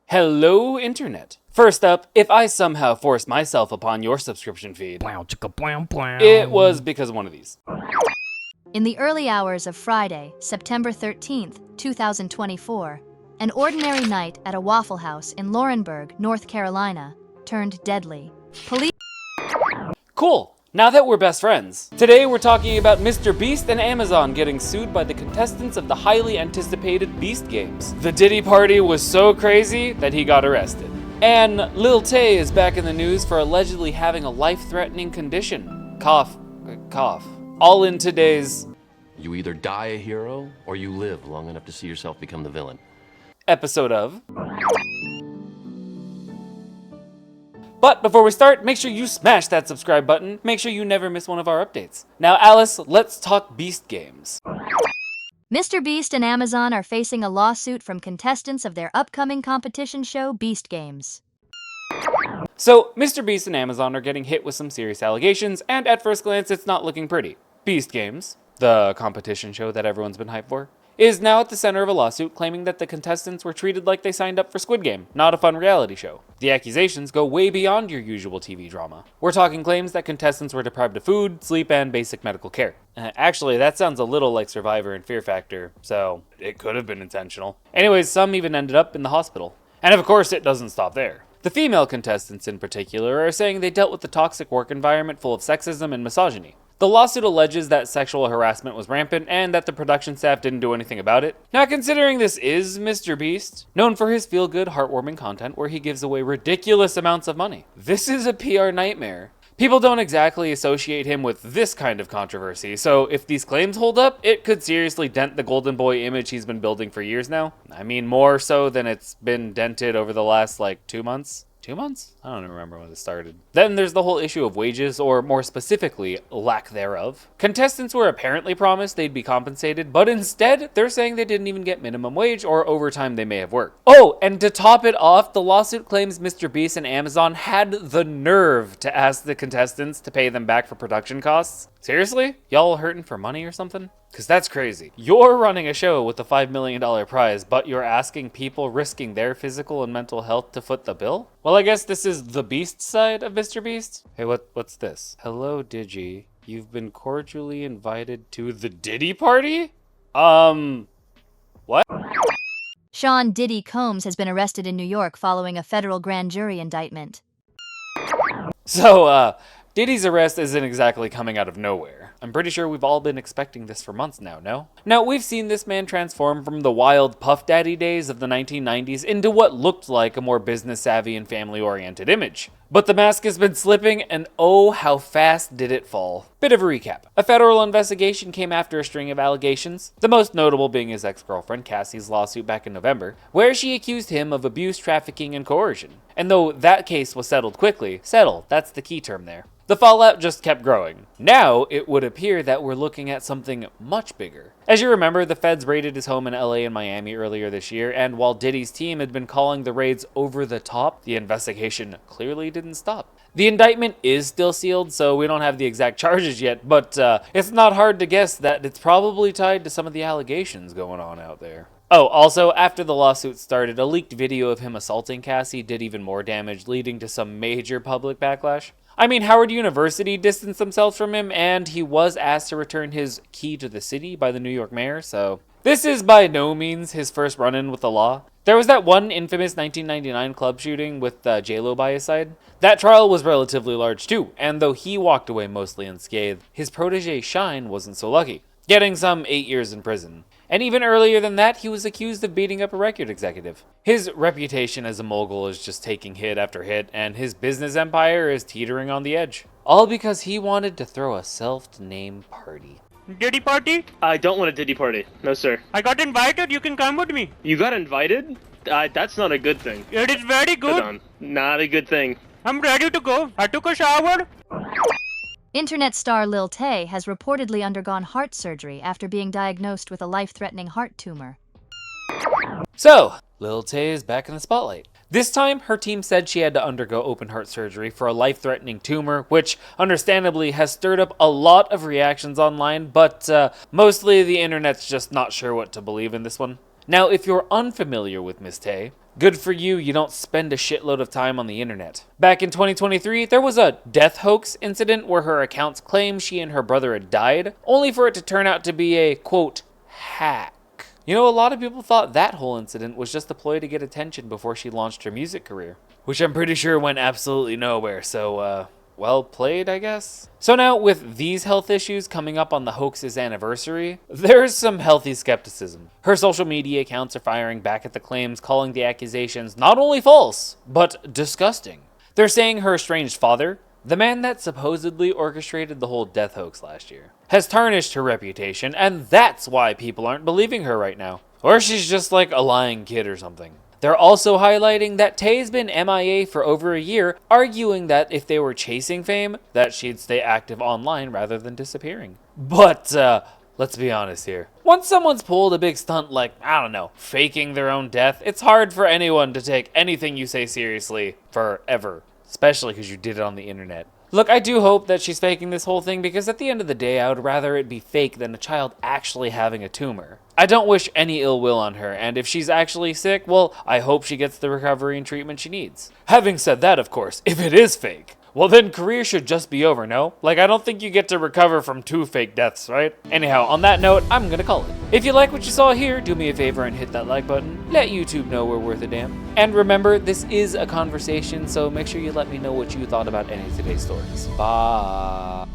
Hello, Internet. First up, if I somehow forced myself upon your subscription feed, it was because of one of these. In the early hours of Friday, September 13th, 2024, an ordinary night at a Waffle House in Laurinburg, North Carolina, turned deadly. Police. Cool. Now that we're best friends, today we're talking about MrBeast and Amazon getting sued by the contestants of the highly anticipated Beast Games. The Diddy party was so crazy that he got arrested. And Lil Tay is back in the news for allegedly having a life-threatening condition. Cough. All in today's... You either die a hero, or you live long enough to see yourself become the villain. Episode of... But before we start, make sure you smash that subscribe button. Make sure you never miss one of our updates. Now, Alice, let's talk Beast Games. MrBeast and Amazon are facing a lawsuit from contestants of their upcoming competition show, Beast Games. So, MrBeast and Amazon are getting hit with some serious allegations, and at first glance, it's not looking pretty. Beast Games, the competition show that everyone's been hyped for, is now at the center of a lawsuit claiming that the contestants were treated like they signed up for Squid Game, not a fun reality show. The accusations go way beyond your usual TV drama. We're talking claims that contestants were deprived of food, sleep, and basic medical care. Actually, that sounds a little like Survivor and Fear Factor, so it could have been intentional. Anyways, some even ended up in the hospital. And of course, it doesn't stop there. The female contestants in particular are saying they dealt with the toxic work environment full of sexism and misogyny. The lawsuit alleges that sexual harassment was rampant and that the production staff didn't do anything about it. Now, considering this is MrBeast, known for his feel-good, heartwarming content where he gives away ridiculous amounts of money, this is a PR nightmare. People don't exactly associate him with this kind of controversy, so if these claims hold up, it could seriously dent the golden boy image he's been building for years now. I mean, more so than it's been dented over the last, 2 months? 2 months? I don't even remember when it started. Then there's the whole issue of wages, or more specifically, lack thereof. Contestants were apparently promised they'd be compensated, but instead, they're saying they didn't even get minimum wage or overtime they may have worked. Oh, and to top it off, the lawsuit claims MrBeast and Amazon had the nerve to ask the contestants to pay them back for production costs. Seriously? Y'all hurting for money or something? Because that's crazy. You're running a show with a $5 million prize, but you're asking people risking their physical and mental health to foot the bill? Well, I guess this is the Beast side of MrBeast. Hey, what's this? Hello, Digi. You've been cordially invited to the Diddy party? What? Sean Diddy Combs has been arrested in New York following a federal grand jury indictment. So, Diddy's arrest isn't exactly coming out of nowhere. I'm pretty sure we've all been expecting this for months now, no? Now, we've seen this man transform from the wild Puff Daddy days of the 1990s into what looked like a more business-savvy and family-oriented image. But the mask has been slipping, and oh, how fast did it fall. Bit of a recap. A federal investigation came after a string of allegations, the most notable being his ex-girlfriend Cassie's lawsuit back in November, where she accused him of abuse, trafficking, and coercion. And though that case was settled quickly, that's the key term there, the fallout just kept growing. Now, it would appear that we're looking at something much bigger. As you remember, the feds raided his home in LA and Miami earlier this year, and while Diddy's team had been calling the raids over the top, the investigation clearly didn't stop. The indictment is still sealed, so we don't have the exact charges yet, but it's not hard to guess that it's probably tied to some of the allegations going on out there. Oh, also, after the lawsuit started, a leaked video of him assaulting Cassie did even more damage, leading to some major public backlash. I mean, Howard University distanced themselves from him, and he was asked to return his key to the city by the New York mayor, so... This is by no means his first run-in with the law. There was that one infamous 1999 club shooting with J-Lo by his side. That trial was relatively large too, and though he walked away mostly unscathed, his protege Shine wasn't so lucky, getting some 8 years in prison. And even earlier than that, he was accused of beating up a record executive. His reputation as a mogul is just taking hit after hit, and his business empire is teetering on the edge. All because he wanted to throw a self-named party. Diddy party? I don't want a Diddy party. No, sir. I got invited, you can come with me. You got invited? That's not a good thing. It is very good. Hold on. Not a good thing. I'm ready to go. I took a shower. Internet star Lil Tay has reportedly undergone heart surgery after being diagnosed with a life-threatening heart tumor. So, Lil Tay is back in the spotlight. This time, her team said she had to undergo open heart surgery for a life-threatening tumor, which understandably has stirred up a lot of reactions online, but mostly the internet's just not sure what to believe in this one. Now, if you're unfamiliar with Miss Tay, Good for you, you don't spend a shitload of time on the internet. Back in 2023, there was a death hoax incident where her accounts claimed she and her brother had died, only for it to turn out to be a, quote, hack. You know, a lot of people thought that whole incident was just a ploy to get attention before she launched her music career, which I'm pretty sure went absolutely nowhere, so, well played, I guess. So now, with these health issues coming up on the hoax's anniversary, there's some healthy skepticism. Her social media accounts are firing back at the claims, calling the accusations not only false, but disgusting. They're saying her estranged father, the man that supposedly orchestrated the whole death hoax last year, has tarnished her reputation, and that's why people aren't believing her right now. Or she's just like a lying kid or something. They're also highlighting that Tay's been MIA for over a year, arguing that if they were chasing fame, that she'd stay active online rather than disappearing. But, let's be honest here. Once someone's pulled a big stunt like, I don't know, faking their own death, it's hard for anyone to take anything you say seriously forever. Especially because you did it on the internet. Look, I do hope that she's faking this whole thing because at the end of the day, I would rather it be fake than a child actually having a tumor. I don't wish any ill will on her, and if she's actually sick, well, I hope she gets the recovery and treatment she needs. Having said that, of course, if it is fake, well then career should just be over, no? Like, I don't think you get to recover from 2 fake deaths, right? Anyhow, on that note, I'm gonna call it. If you like what you saw here, do me a favor and hit that like button. Let YouTube know we're worth a damn. And remember, this is a conversation, so make sure you let me know what you thought about any of today's stories. Bye.